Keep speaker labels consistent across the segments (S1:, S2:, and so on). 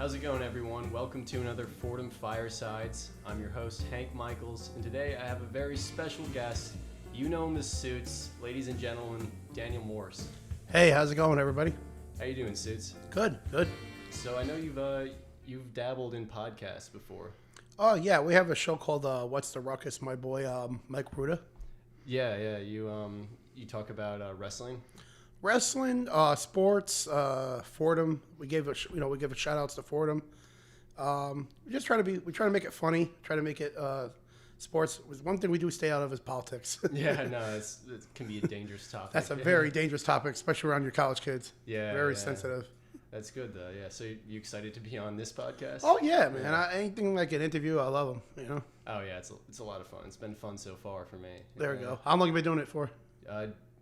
S1: How's it going, everyone? Welcome to another Fordham Firesides. I'm your host, Hank Michaels, and today I have a very special guest. You know him as Suits, ladies and gentlemen, Daniel Morse.
S2: Hey, how's it going, everybody?
S1: How you doing, Suits?
S2: Good.
S1: So I know you've dabbled in podcasts before.
S2: Oh yeah, we have a show called What's the Ruckus? My boy Mike Ruda.
S1: Yeah. You talk about wrestling.
S2: Wrestling, sports, Fordham. We give a shout outs to Fordham. We try to make it funny. Try to make it sports. One thing we do stay out of is politics.
S1: Yeah, no, it can be a dangerous topic.
S2: That's a very dangerous topic, especially around your college kids.
S1: Yeah,
S2: very sensitive.
S1: That's good though. Yeah. So you excited to be on this podcast?
S2: Oh yeah, man. Yeah. Anything like an interview, I love them. You know.
S1: Oh yeah, it's a lot of fun. It's been fun so far for me.
S2: There we go. How long have you been doing it for?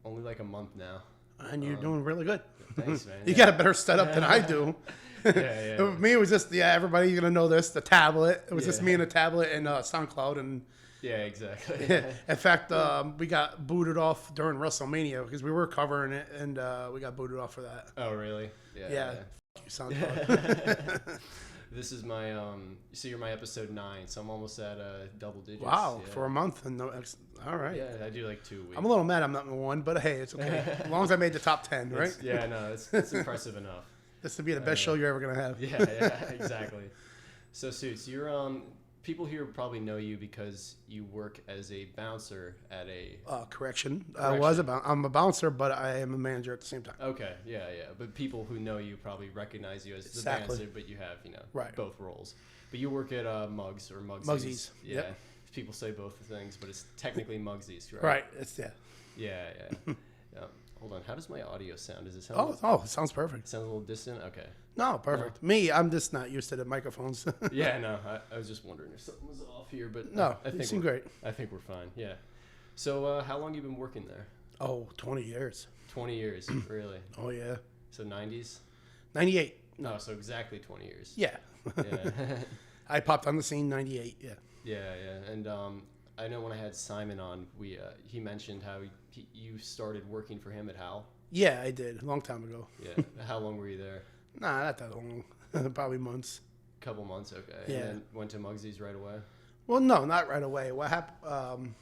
S1: Only like a month now.
S2: And you're doing really good.
S1: Thanks, man.
S2: You got a better setup than I do.
S1: Yeah.
S2: Me, it was just everybody's gonna know this. The tablet. It was just me and a tablet and SoundCloud and.
S1: Yeah, exactly.
S2: In fact, we got booted off during WrestleMania because we were covering it, and we got booted off for that.
S1: Oh, really?
S2: Yeah. Fuck you, SoundCloud.
S1: This is my so you're my episode 9, so I'm almost at double digits.
S2: Wow,
S1: yeah.
S2: for a month and all right.
S1: Yeah, I do like 2 weeks.
S2: I'm a little mad I'm not in one, but hey, it's okay. As long as I made the top 10, right?
S1: Yeah, no, it's impressive enough.
S2: This would be the best show you're ever gonna have.
S1: Yeah, exactly. So, Suits, you're people here probably know you because you work as a bouncer at a
S2: correction. I'm a bouncer, but I am a manager at the same time.
S1: Okay, yeah. But people who know you probably recognize you as the bouncer, but you have both roles. But you work at Mugsy's. Yeah.
S2: Yep.
S1: People say both the things, but it's technically Mugsy's, right?
S2: Right. It's
S1: Yeah. Hold on. How does my audio sound? Does it sound?
S2: It sounds perfect.
S1: It sounds a little distant. Okay.
S2: No, perfect. Me, I'm just not used to the microphones.
S1: Yeah, no. I was just wondering if something was off here, but
S2: no,
S1: I think
S2: you seem great.
S1: I think we're fine. Yeah. So, how long you been working there?
S2: Oh, 20 years.
S1: 20 years, really?
S2: Oh yeah.
S1: So 90s?
S2: 98.
S1: No, so exactly 20 years.
S2: Yeah.
S1: Yeah.
S2: I popped on the scene 98. Yeah.
S1: Yeah. And I know when I had Simon on, he mentioned how you started working for him at Hal.
S2: Yeah, I did a long time ago.
S1: Yeah. How long were you there?
S2: Nah, not that long. Probably months.
S1: Couple months, okay.
S2: Yeah.
S1: And then went to Mugsy's right away?
S2: Well, no, not right away. What happened?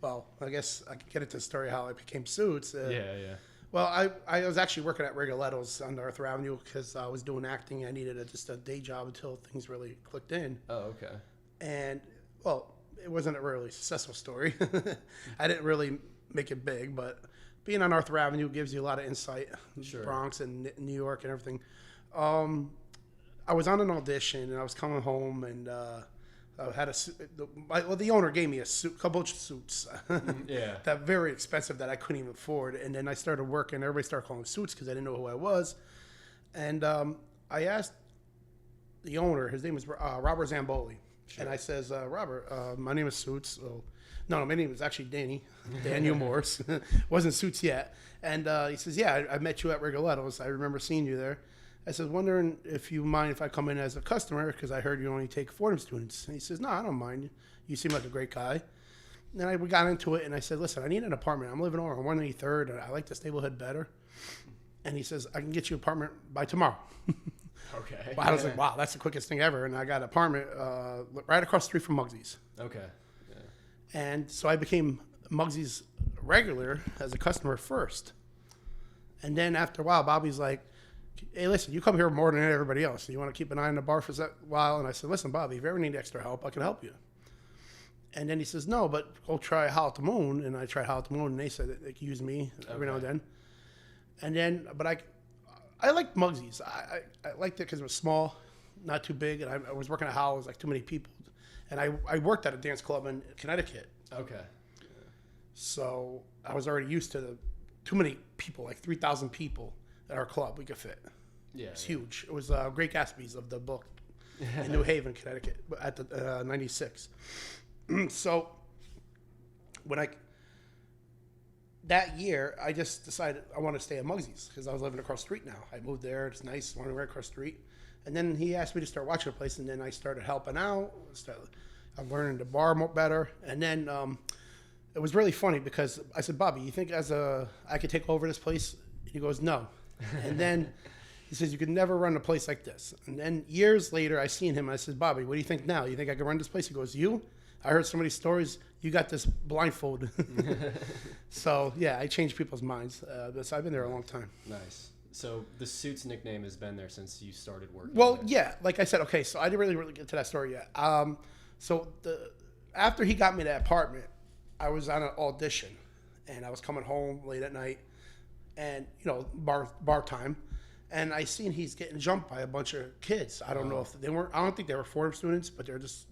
S2: Well, I guess I can get into the story how I became Suits.
S1: Yeah.
S2: Well, I was actually working at Rigoletto's on Arthur Avenue because I was doing acting. I needed just a day job until things really clicked in.
S1: Oh, okay.
S2: And, well, it wasn't a really successful story. I didn't really make it big, but being on Arthur Avenue gives you a lot of insight.
S1: Sure.
S2: Bronx and New York and everything. I was on an audition, and I was coming home, and I had the owner gave me a couple of suits.
S1: Yeah.
S2: That very expensive that I couldn't even afford. And then I started working. Everybody started calling me Suits because I didn't know who I was. And I asked the owner, his name was Robert Zamboli. Sure. And I says, Robert, my name is Suits. So, no, my name is actually Daniel Morse. Wasn't Suits yet. And he says, yeah, I met you at Rigoletto's. I remember seeing you there. I said, wondering if you mind if I come in as a customer because I heard you only take Fordham students. And he says, no, I don't mind. You seem like a great guy. And then we got into it, and I said, listen, I need an apartment. I'm living over on 183rd, and I like this neighborhood better. And he says, I can get you an apartment by tomorrow.
S1: Okay.
S2: I was like, wow, that's the quickest thing ever. And I got an apartment right across the street from Mugsy's.
S1: Okay. Yeah.
S2: And so I became Mugsy's regular as a customer first. And then after a while, Bobby's like, hey, listen, you come here more than everybody else. You want to keep an eye on the bar for a while? And I said, listen, Bobby, if you ever need extra help, I can help you. And then he says, no, but go try Howl at the Moon. And I tried Howl at the Moon, and they said that they could use me every now and then. And then, but I liked Mugsy's. I liked it because it was small, not too big. And I was working at Howl. It was like too many people. And I worked at a dance club in Connecticut.
S1: Okay.
S2: Yeah. So I was already used to too many people, like 3,000 people at our club we could fit.
S1: Yeah.
S2: It's huge. It was Great Gatsby's of the book in New Haven, Connecticut, at the 96. So when that year, I just decided I want to stay at Mugsy's because I was living across the street now. I moved there. It's nice. Living right across the street. And then he asked me to start watching the place, and then I started helping out. I'm learning the bar more better. And then it was really funny because I said, Bobby, you think I could take over this place? He goes, no. And then He says, you could never run a place like this. And then years later, I seen him. I said, Bobby, what do you think now? You think I can run this place? He goes, you? I heard so many stories. You got this blindfold. So, yeah, I changed people's minds. So I've been there a long time.
S1: Nice. So the Suits nickname has been there since you started working.
S2: Well,
S1: there.
S2: yeah, like I said, okay, so I didn't really get to that story yet. After he got me that apartment, I was on an audition, and I was coming home late at night, and bar time, and I seen he's getting jumped by a bunch of kids. I don't know if they weren't. I don't think they were Fordham students, but they're just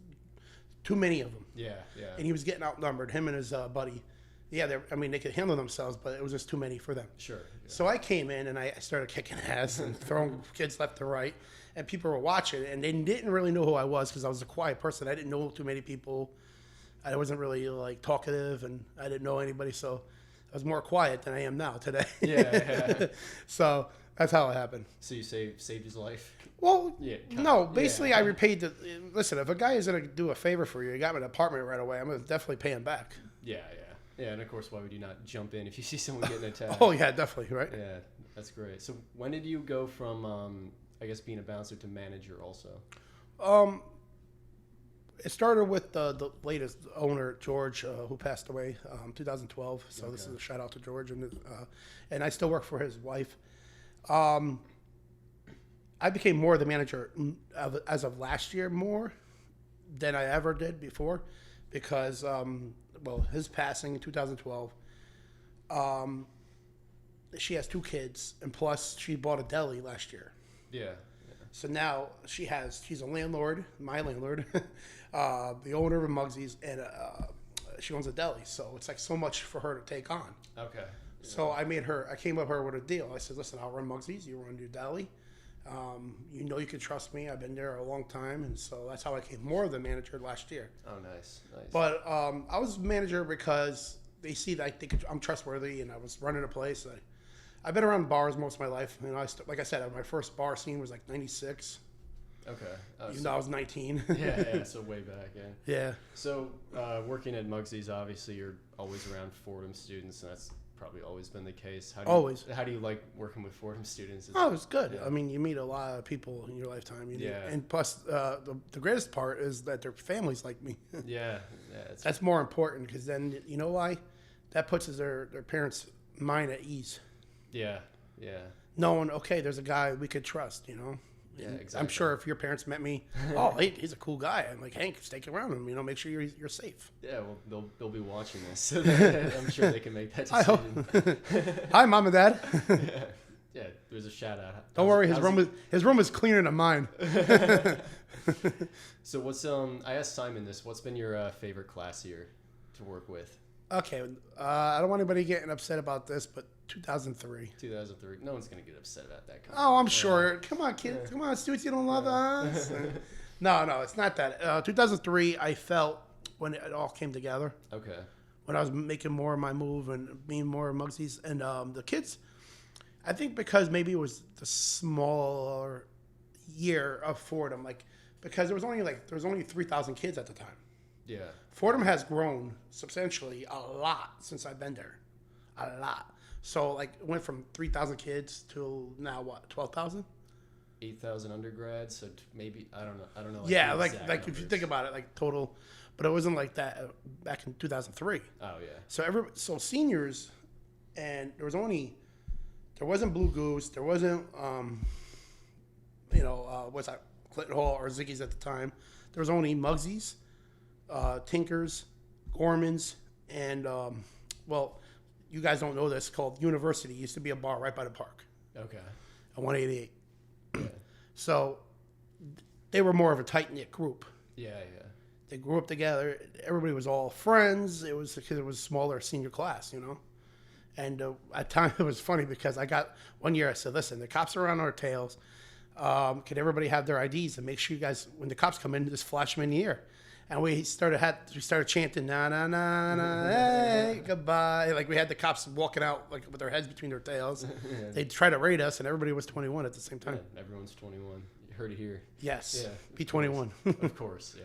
S2: too many of them.
S1: Yeah, yeah.
S2: And he was getting outnumbered. Him and his buddy. Yeah, they could handle themselves, but it was just too many for them.
S1: Sure. Yeah.
S2: So I came in and I started kicking ass and throwing kids left and right, and people were watching, and they didn't really know who I was because I was a quiet person. I didn't know too many people. I wasn't really like talkative, and I didn't know anybody, so I was more quiet than I am now today.
S1: Yeah.
S2: So that's how it happened.
S1: So you saved his life?
S2: Well,
S1: Yeah.
S2: no. Basically, I repaid the. Listen, if a guy is gonna do a favor for you, got me an apartment right away, I'm gonna definitely pay him back.
S1: Yeah. Yeah, and of course, why would you not jump in if you see someone getting attacked?
S2: Oh yeah, definitely, right?
S1: Yeah, that's great. So when did you go from, I guess, being a bouncer to manager also?
S2: It started with the latest owner, George, who passed away 2012. So okay. This is a shout out to George, and I still work for his wife. I became more the manager as of last year more than I ever did before, because his passing in 2012. She has 2 kids, and plus she bought a deli last year.
S1: Yeah.
S2: So now she's a landlord, my landlord, the owner of Mugsy's, and she owns a deli. So it's like so much for her to take on.
S1: Okay. Yeah.
S2: So I came up with her with a deal. I said, listen, I'll run Mugsy's, you run your deli. You can trust me. I've been there a long time, and so that's how I became more of the manager last year.
S1: Oh, nice.
S2: But I was manager because they see that I think I'm trustworthy, and I was running a place. I've been around bars most of my life. Like I said, my first bar scene was like '96.
S1: Okay.
S2: Even though I was 19.
S1: Yeah, so way back, yeah.
S2: Yeah.
S1: So working at Mugsy's, obviously you're always around Fordham students, and that's probably always been the case. How do you like working with Fordham students?
S2: It's good. Yeah. I mean, you meet a lot of people in your lifetime. And plus, the greatest part is that their families like me.
S1: Yeah.
S2: That's more important, because then, you know why? That puts their parents' mind at ease.
S1: Yeah.
S2: Knowing, okay, there's a guy we could trust,
S1: Yeah, exactly.
S2: I'm sure if your parents met me, he's a cool guy. I'm like, Hank, stick around him. Make sure you're safe.
S1: Yeah, well, they'll be watching this, so I'm sure they can make that decision.
S2: I hope. Hi, Mom and Dad.
S1: Yeah. There's a shout out.
S2: Don't worry, his room is cleaner than mine.
S1: So what's I asked Simon this. What's been your favorite class year to work with?
S2: Okay, I don't want anybody getting upset about this, but 2003.
S1: 2003. No one's gonna get upset about that.
S2: Oh, I'm sure. Come on, kid. Come on, students, you don't love us. No, it's not that. 2003, I felt when it all came together.
S1: Okay.
S2: When I was making more of my move and being more Mugsy's, and the kids, I think because maybe it was the smaller year of Fordham, because there was only 3,000 kids at the time.
S1: Yeah.
S2: Fordham has grown substantially a lot since I've been there. A lot. So, it went from 3,000 kids to now, what, 12,000?
S1: 8,000 undergrads, so maybe, I don't know.
S2: Yeah, if you think about it, total. But it wasn't like that back in 2003.
S1: Oh, yeah.
S2: So seniors, and there wasn't Blue Goose, there wasn't, what's that, Clinton Hall or Ziggy's at the time. There was only Mugsy's, Tinkers, Gorman's, and you guys don't know this, called University. It used to be a bar right by the park.
S1: Okay.
S2: At 188. Yeah. So they were more of a tight-knit group.
S1: Yeah.
S2: They grew up together. Everybody was all friends. It was because it was a smaller senior class, And at times it was funny because one year I said, listen, the cops are on our tails. Can everybody have their IDs and make sure you guys, when the cops come in, just flash them in the air. And we started chanting, na, na, na, na, hey, goodbye. We had the cops walking out, with their heads between their tails. Yeah. They'd try to raid us, and everybody was 21 at the same time.
S1: Yeah, everyone's 21. You heard it here.
S2: Yes.
S1: Yeah.
S2: Be 21.
S1: Of course, yeah.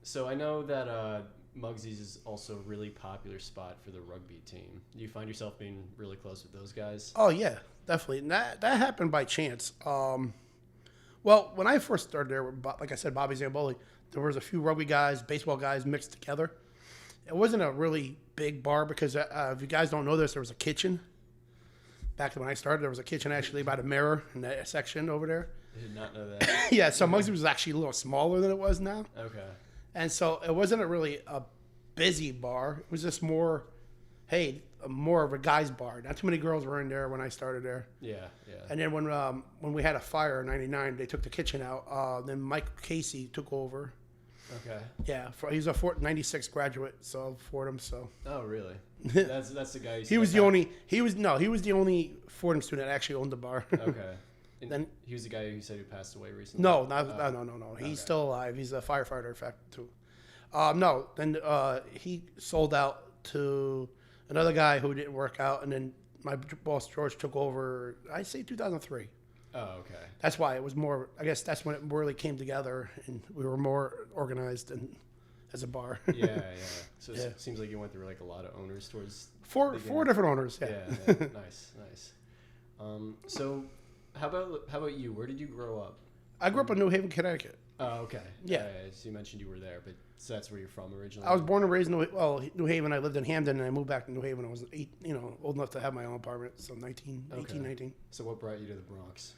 S1: So I know that Mugsy's is also a really popular spot for the rugby team. Do you find yourself being really close with those guys?
S2: Oh yeah, definitely. And that happened by chance. Well, when I first started there, like I said, Bobby Zamboli, there was a few rugby guys, baseball guys mixed together. It wasn't a really big bar because if you guys don't know this, there was a kitchen. Back when I started, there was a kitchen actually by the mirror in that section over there.
S1: I did not know that.
S2: Yeah, so Muggsy was actually a little smaller than it was now.
S1: Okay.
S2: And so it wasn't really a busy bar. It was just more of a guy's bar. Not too many girls were in there when I started there.
S1: Yeah, yeah.
S2: And then when we had a fire in '99, they took the kitchen out. Then Mike Casey took over.
S1: Okay.
S2: Yeah, he's a '96 graduate, so Fordham. So.
S1: Oh, really? That's the guy.
S2: He was the only Fordham student that actually owned the bar.
S1: Okay. And
S2: Then
S1: he was the guy who said who passed away recently.
S2: no. He's still alive. He's a firefighter, in fact, too. No. Then he sold out to another guy who didn't work out, and then my boss George took over. I say 2003.
S1: Oh, okay.
S2: That's why it was more. I guess that's when it really came together, and we were more organized and as a bar.
S1: Yeah. So it seems like you went through like a lot of owners towards
S2: four different owners.
S1: Yeah. Nice. So how about you? Where did you grow up?
S2: I grew up in New Haven, Connecticut.
S1: Oh, okay.
S2: Yeah.
S1: So you mentioned you were there, but so that's where you're from originally.
S2: I was born and raised in New Haven. I lived in Hamden, and I moved back to New Haven. I was old enough to have my own apartment. So 18, 19.
S1: So what brought you to the Bronx?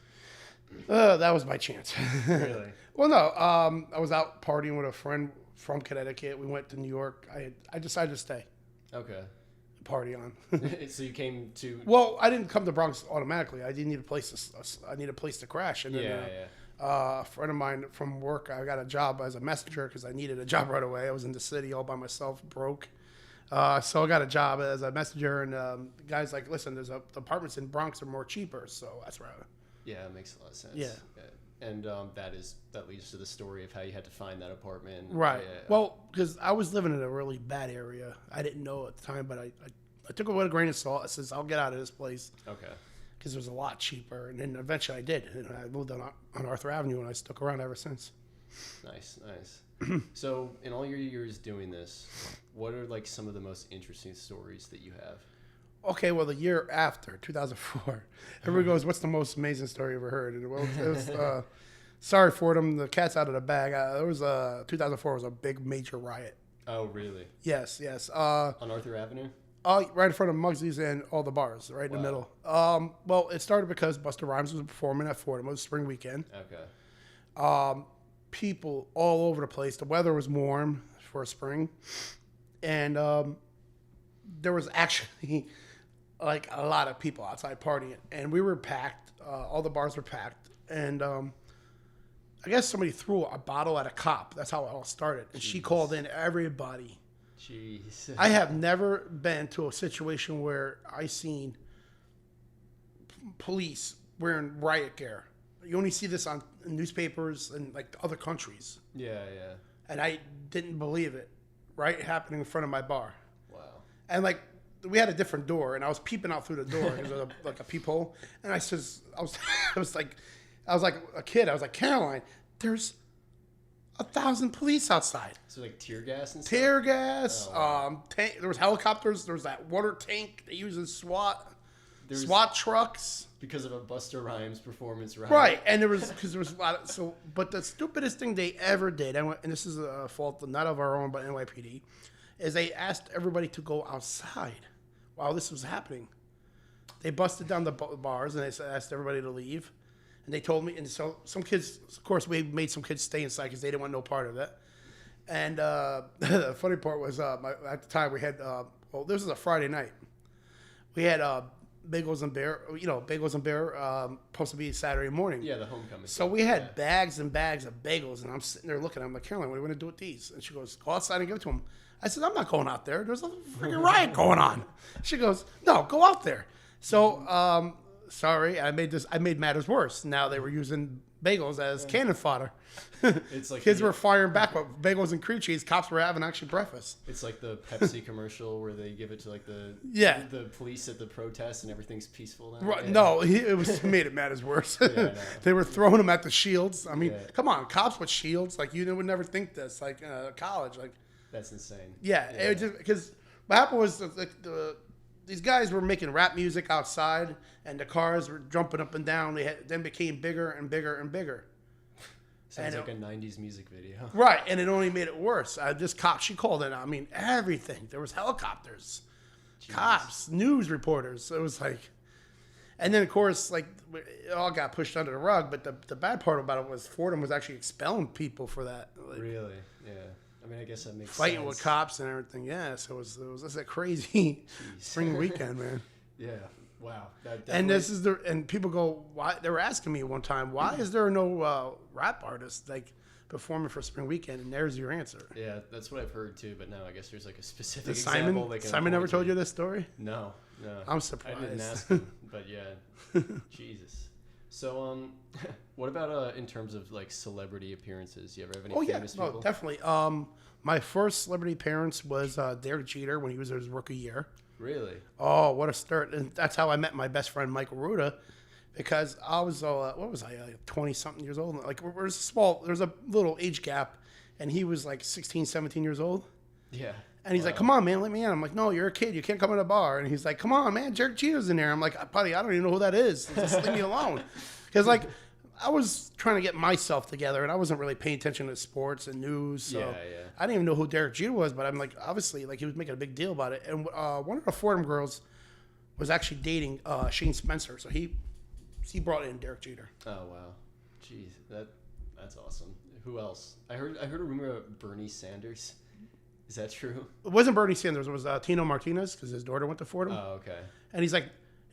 S2: That was by chance.
S1: Really?
S2: Well, no. I was out partying with a friend from Connecticut. We went to New York. I decided to stay.
S1: Okay.
S2: Party on.
S1: So you came to.
S2: Well, I didn't come to Bronx automatically. I didn't need a place to. I need a place to crash. And then, a friend of mine from work, I got a job as a messenger because I needed a job right away. I was in the city all by myself, broke. So I got a job as a messenger, and the guy's like, "Listen, the apartments in Bronx are more cheaper." So that's right.
S1: Yeah, it makes a lot of sense.
S2: Yeah.
S1: And that leads to the story of how you had to find that apartment.
S2: Right.
S1: Yeah.
S2: Well, because I was living in a really bad area. I didn't know at the time, but I took it with a grain of salt. I says, I'll get out of this place.
S1: Okay.
S2: Because it was a lot cheaper. And then eventually I did. And I moved on Arthur Avenue, and I stuck around ever since.
S1: Nice. So in all your years doing this, what are like some of the most interesting stories that you have?
S2: Okay, well, the year after, 2004, everybody goes, what's the most amazing story you ever heard? And well, it was, sorry, Fordham, the cat's out of the bag. 2004 was a big major riot.
S1: Oh, really?
S2: Yes.
S1: On Arthur Avenue?
S2: Right in front of Mugsy's and all the bars, right in the middle. Well, it started because Busta Rhymes was performing at Fordham. It was spring weekend.
S1: Okay.
S2: People all over the place. The weather was warm for spring. And there was actually like a lot of people outside partying. And we were packed. All the bars were packed. And I guess somebody threw a bottle at a cop. That's how it all started. And she called in everybody.
S1: Jeez.
S2: I have never been to a situation where I seen police wearing riot gear. You only see this on newspapers and like other countries.
S1: Yeah.
S2: And I didn't believe it. Right, happening in front of my bar.
S1: Wow.
S2: And like we had a different door, and I was peeping out through the door. It was like a peephole, and I was like a kid. I was like, Caroline, there's 1,000 police outside.
S1: So like tear gas and stuff?
S2: Tear gas.
S1: Oh, wow.
S2: There was helicopters. There was that water tank they use in SWAT trucks.
S1: Because of a Busta Rhymes performance, right?
S2: Right, and there was a lot of But the stupidest thing they ever did, and this is a fault not of our own but NYPD, is they asked everybody to go outside while this was happening. They busted down the bars and they asked everybody to leave. And they told me, and so some kids, of course, we made some kids stay inside because they didn't want no part of it. And the funny part was, at the time we had, this was a Friday night. We had bagels and beer, supposed to be Saturday morning.
S1: Yeah, the homecoming.
S2: So we had bags and bags of bagels, and I'm sitting there looking. I'm like, Caroline, what are we going to do with these? And she goes, go outside and give it to them. I said, I'm not going out there. There's a freaking riot going on. She goes, no, go out there. So, sorry, I made matters worse. Now they were using bagels as cannon fodder.
S1: It's like
S2: kids were firing back with bagels and cream cheese. Cops were having actually breakfast.
S1: It's like the Pepsi commercial where they give it to like the police at the protest and everything's peaceful now.
S2: Right?
S1: Yeah.
S2: No, it made it matters worse.
S1: Yeah,
S2: they were throwing them at the shields. I mean, come on, cops with shields. Like you would never think this. Like college, like
S1: That's insane.
S2: Yeah, it just because what happened was these guys were making rap music outside, and the cars were jumping up and down. They then became bigger and bigger and bigger.
S1: Sounds like a 90s music video.
S2: Right, and it only made it worse. She called it. I mean, everything. There was helicopters, cops, news reporters. It was like, and then of course, like it all got pushed under the rug. But the bad part about it was Fordham was actually expelling people for that. Like,
S1: Really? Yeah. I mean, I guess that makes
S2: fighting
S1: sense.
S2: with cops and everything. Yeah, so it was a crazy spring weekend, man.
S1: Yeah. Wow.
S2: And and people go, why? They were asking me one time, why is there no rap artists like performing for spring weekend? And there's your answer.
S1: Yeah, that's what I've heard too. But now I guess there's like a specific
S2: Does
S1: example. They can
S2: Simon never
S1: point
S2: told
S1: to.
S2: you this story?
S1: No.
S2: I'm surprised.
S1: I didn't ask him, but yeah. Jesus. So, what about in terms of like celebrity appearances? You ever have any famous people?
S2: Oh, definitely. My first celebrity appearance was Derek Jeter when he was in his rookie year.
S1: Really?
S2: Oh, what a start! And that's how I met my best friend Michael Ruda, because I was 20-something years old. Like there's a little age gap, and he was like 16, 17 years old.
S1: Yeah.
S2: And he's like, "Come on, man, let me in." I'm like, "No, you're a kid. You can't come in the bar." And he's like, "Come on, man, Derek Jeter's in there." I'm like, "Buddy, I don't even know who that is. Just leave me alone." Because like I was trying to get myself together, and I wasn't really paying attention to sports and news. So
S1: Yeah.
S2: I didn't even know who Derek Jeter was, but I'm like, obviously, like he was making a big deal about it. And one of the Fordham girls was actually dating Shane Spencer, so he brought in Derek Jeter.
S1: Oh wow, jeez, that's awesome. Who else? I heard a rumor about Bernie Sanders. Is that true?
S2: It wasn't Bernie Sanders. It was Tino Martinez because his daughter went to Fordham.
S1: Oh, okay.
S2: And he's like,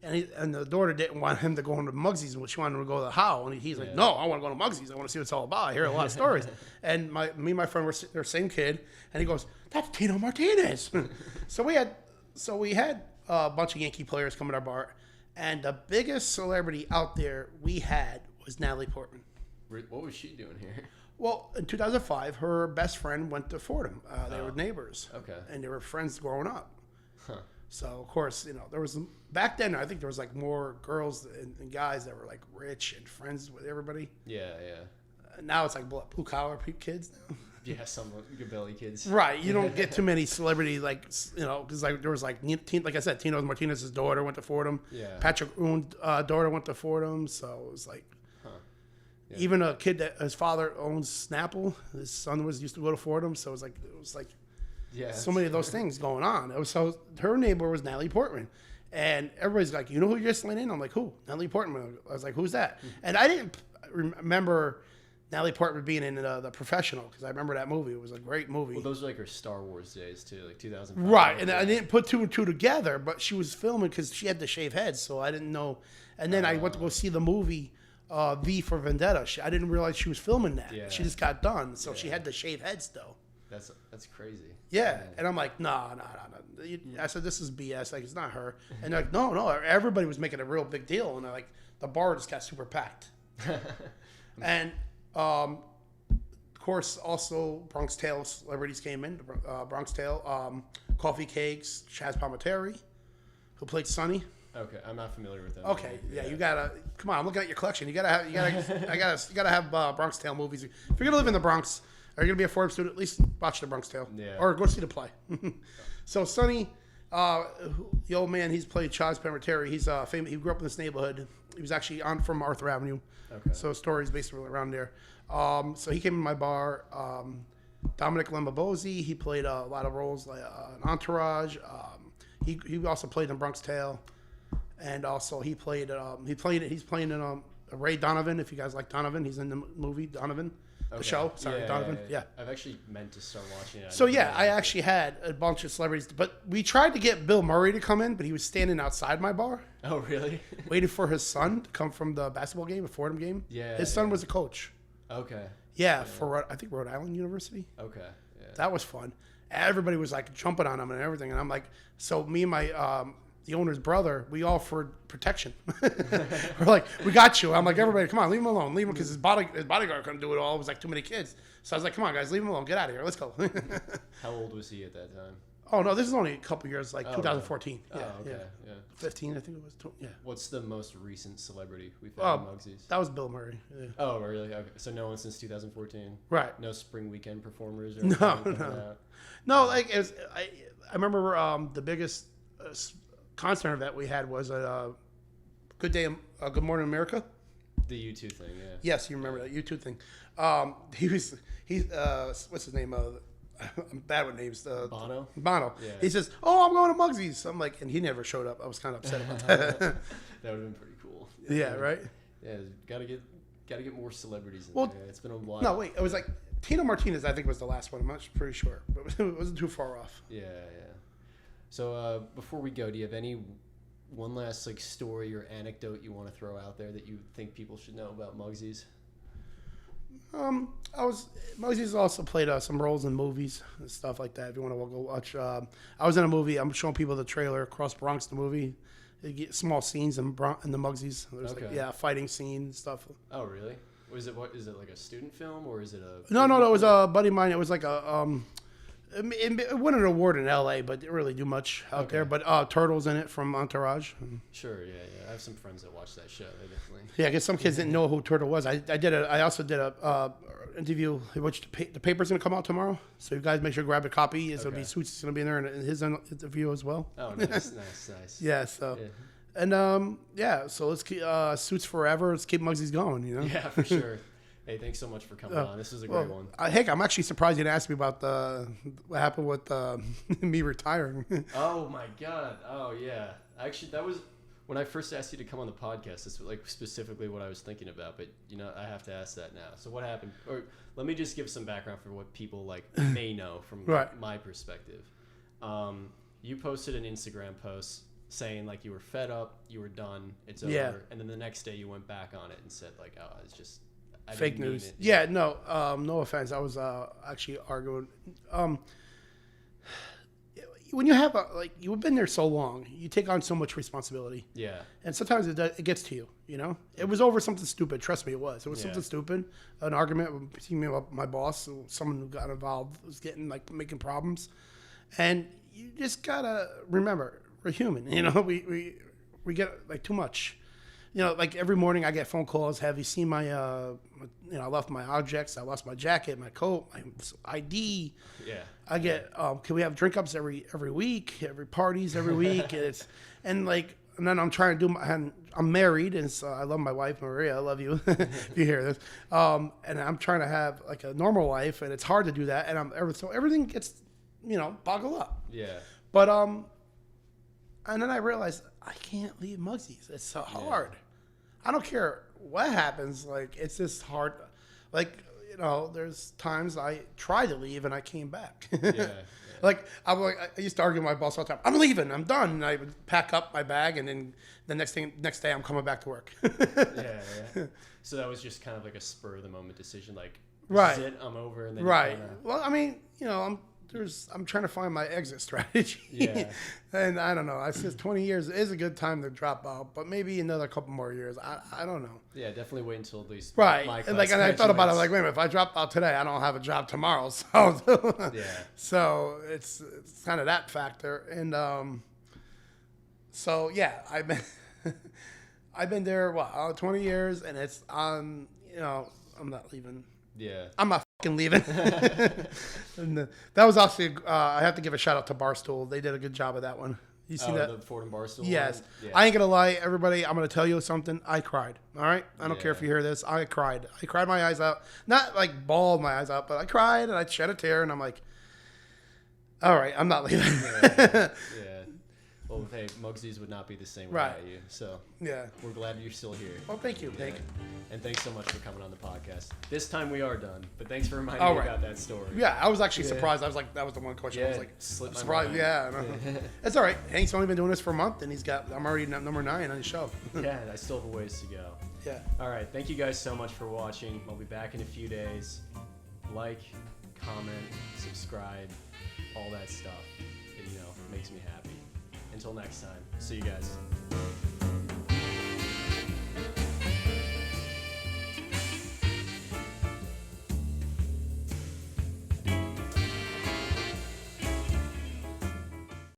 S2: and the daughter didn't want him to go into Mugsy's, and she wanted him to go to the How. And he's like, "No, I want to go to Mugsy's. I want to see what it's all about. I hear a lot of stories." And me and my friend were the same kid, and he goes, "That's Tino Martinez." So we had a bunch of Yankee players come to our bar, and the biggest celebrity out there we had was Natalie Portman.
S1: What was she doing here?
S2: Well, in 2005, her best friend went to Fordham. They were neighbors.
S1: Okay.
S2: And they were friends growing up.
S1: Huh.
S2: So, of course, there was, back then, I think there was like more girls and guys that were like rich and friends with everybody.
S1: Yeah.
S2: Now it's like blue collar kids now.
S1: Yeah, some good belly kids.
S2: Right. You don't get too many celebrity, because like there was like I said, Tino Martinez's daughter went to Fordham.
S1: Yeah.
S2: Patrick Ewing's daughter went to Fordham. So it was like,
S1: Yeah.
S2: even a kid that his father owns Snapple, his son used to go to Fordham. So it was like
S1: Yeah.
S2: so many of those things going on. So her neighbor was Natalie Portman. And everybody's like, "You know who you just let in?" I'm like, "Who?" Natalie Portman. I was like, "Who's that?" And I didn't remember Natalie Portman being in The Professional, because I remember that movie. It was a great movie.
S1: Well, those are like her Star Wars days too, like 2005.
S2: Right, and I didn't put two and two together, but she was filming because she had to shave heads, so I didn't know. And then I went to go see the movie V for Vendetta. I didn't realize she was filming that.
S1: Yeah.
S2: She just got done, so she had to shave heads though.
S1: That's crazy.
S2: Yeah, and I'm like, no. I said, "This is BS. Like, it's not her." And they're like, no. Everybody was making a real big deal, and they're like, the bar just got super packed. And of course, also Bronx Tale celebrities came in. Bronx Tale, Coffee Cakes, Chaz Palminteri, who played Sonny.
S1: Okay, I'm not familiar with that.
S2: Okay,
S1: movie.
S2: yeah, you gotta come on. I'm looking at your collection. You gotta have Bronx Tale movies. If you're gonna live in the Bronx, or you're gonna be a Fordham student, at least watch the Bronx Tale.
S1: Yeah.
S2: Or go see the play. So Sonny, the old man, he's played Chaz Palminteri. He's famous. He grew up in this neighborhood. He was actually from Arthur Avenue.
S1: Okay.
S2: So stories based around there. So he came in my bar. Dominic Lemabozzi, he played a lot of roles like an Entourage. He also played in Bronx Tale, and also he's playing in Ray Donovan. If you guys like Donovan, he's in the movie Donovan. The show, Donovan. Yeah.
S1: I've actually meant to start watching it.
S2: So yeah, I actually had a bunch of celebrities, but we tried to get Bill Murray to come in, but he was standing outside my bar,
S1: Oh really?
S2: waiting for his son to come from the basketball game, a Fordham game.
S1: Yeah,
S2: His son was a coach.
S1: Okay.
S2: Yeah, for I think Rhode Island University.
S1: Okay. Yeah.
S2: That was fun. Everybody was like jumping on him and everything, and I'm like, so me and my the owner's brother, we offered protection. We're like, "We got you." I'm like, "Everybody, come on, leave him alone, leave him," because his bodyguard couldn't do it all. It was like too many kids. So I was like, "Come on, guys, leave him alone. Get out of here. Let's go."
S1: How old was he at that time?
S2: Oh no, this is only a couple years, like
S1: Oh,
S2: 2014.
S1: Oh,
S2: Yeah,
S1: okay.
S2: yeah.
S1: Yeah.
S2: 15, I think it was. Yeah.
S1: What's the most recent celebrity we've had at Mugsy's?
S2: That was Bill Murray. Yeah.
S1: Oh, really? Okay. So no one since 2014?
S2: Right.
S1: No spring weekend performers? Or
S2: No. No, like, it was, I remember the biggest concert event we had was a Good Morning America.
S1: The U2 thing, yeah.
S2: Yes, you remember that U2 thing. What's his name? I'm bad with names.
S1: Bono?
S2: Bono.
S1: Yeah.
S2: He says, "Oh, I'm going to Mugsy's." I'm like, and he never showed up. I was kind of upset about that.
S1: That would have been pretty cool.
S2: Yeah, right?
S1: Yeah, gotta get more celebrities in
S2: Well,
S1: there. It's been a while.
S2: No, wait. It was like Tino Martinez, I think, was the last one. I'm not pretty sure. But it wasn't too far off.
S1: Yeah. So before we go, do you have one last like story or anecdote you want to throw out there that you think people should know about Mugsy's?
S2: Mugsy's also played some roles in movies and stuff like that. If you want to go watch, I was in a movie. I'm showing people the trailer, Cross Bronx, the movie. You get small scenes in the Mugsy's. There's fighting scene and stuff.
S1: Oh, really? Is it like a student film or is it a?
S2: No. It was a buddy of mine. It was like a It won an award in L.A., but didn't really do much out there. But Turtle's in it from Entourage.
S1: Sure, yeah. I have some friends that watch that show. They definitely.
S2: Yeah, because some kids didn't know who Turtle was. I also did a interview, which the paper's going to come out tomorrow. So you guys make sure to grab a copy. It'll be Suits going to be in there and his interview as well.
S1: Oh, nice.
S2: Yeah, so. Yeah. And, so let's keep Suits forever. Let's keep Mugsy's going, you know?
S1: Yeah, for sure. Hey, thanks so much for coming on. This is a great one.
S2: Heck, I'm actually surprised you didn't ask me about what happened with me retiring.
S1: Oh, my God. Oh, yeah. Actually, that was when I first asked you to come on the podcast. That's like specifically what I was thinking about. But, I have to ask that now. So what happened? Or let me just give some background for what people like may know from my perspective. You posted an Instagram post saying like you were fed up, you were done, it's over. And then the next day you went back on it and said like, oh, it's just... Fake news.
S2: Yeah, no offense. I was actually arguing. When you have you've been there so long, you take on so much responsibility.
S1: Yeah.
S2: And sometimes it gets to you. It was over something stupid. Trust me, it was. It was something stupid. An argument between me and my boss. Someone who got involved was getting making problems, and you just gotta remember we're human. We get too much. Every morning I get phone calls. Have you seen my, I left my objects. I lost my jacket, my coat, my ID.
S1: Yeah.
S2: I get, can we have drink ups every week, every parties every week? And then I'm trying to I'm married, and so I love my wife, Maria. I love you if you hear this. And I'm trying to have a normal life, and it's hard to do that. And so everything gets, boggled up.
S1: Yeah.
S2: But, and then I realized I can't leave Mugsy's. It's so hard. I don't care what happens. It's just hard. There's times I tried to leave and I came back. Yeah. I used to argue with my boss all the time. I'm leaving. I'm done. And I would pack up my bag, and then the next day I'm coming back to work.
S1: Yeah. So that was just kind of like a spur of the moment decision. This is it. I'm over. And then
S2: Well, I mean, I'm trying to find my exit strategy.
S1: Yeah.
S2: And I don't know. I said 20 years is a good time to drop out, but maybe another couple more years. I don't know.
S1: Yeah, definitely wait until at least
S2: my
S1: class
S2: and I thought about it. Wait a minute, if I drop out today, I don't have a job tomorrow. So
S1: yeah.
S2: So it's kind of that factor. And so yeah, I've been there 20 years, and it's I'm not leaving.
S1: Yeah.
S2: I'm not fucking leaving. And that was actually, I have to give a shout out to Barstool. They did a good job of that one. You see that?
S1: The Fordham Barstool?
S2: Yes.
S1: Yeah.
S2: I ain't going to lie, everybody. I'm going to tell you something. I cried. All right? I don't care if you hear this. I cried. I cried my eyes out. Not bawled my eyes out, but I cried and I shed a tear, and I'm like, all right, I'm not leaving.
S1: Yeah. Well, hey, Mugsy's would not be the same without you. So
S2: yeah,
S1: we're glad you're still here.
S2: Well, thank you, Hank.
S1: And thanks so much for coming on the podcast. This time we are done, but thanks for reminding me about that story.
S2: Yeah, I was actually surprised. I was like, that was the one question.
S1: Yeah,
S2: I was like,
S1: slipped my
S2: surprised.
S1: mind.
S2: Yeah, it's all right. Hank's only been doing this for a month, and I'm already number 9 on his show.
S1: Yeah, I still have a ways to go.
S2: Yeah.
S1: All right, thank you guys so much for watching. I'll be back in a few days. Like, comment, subscribe, all that stuff. It makes me happy. Until next time, see you guys.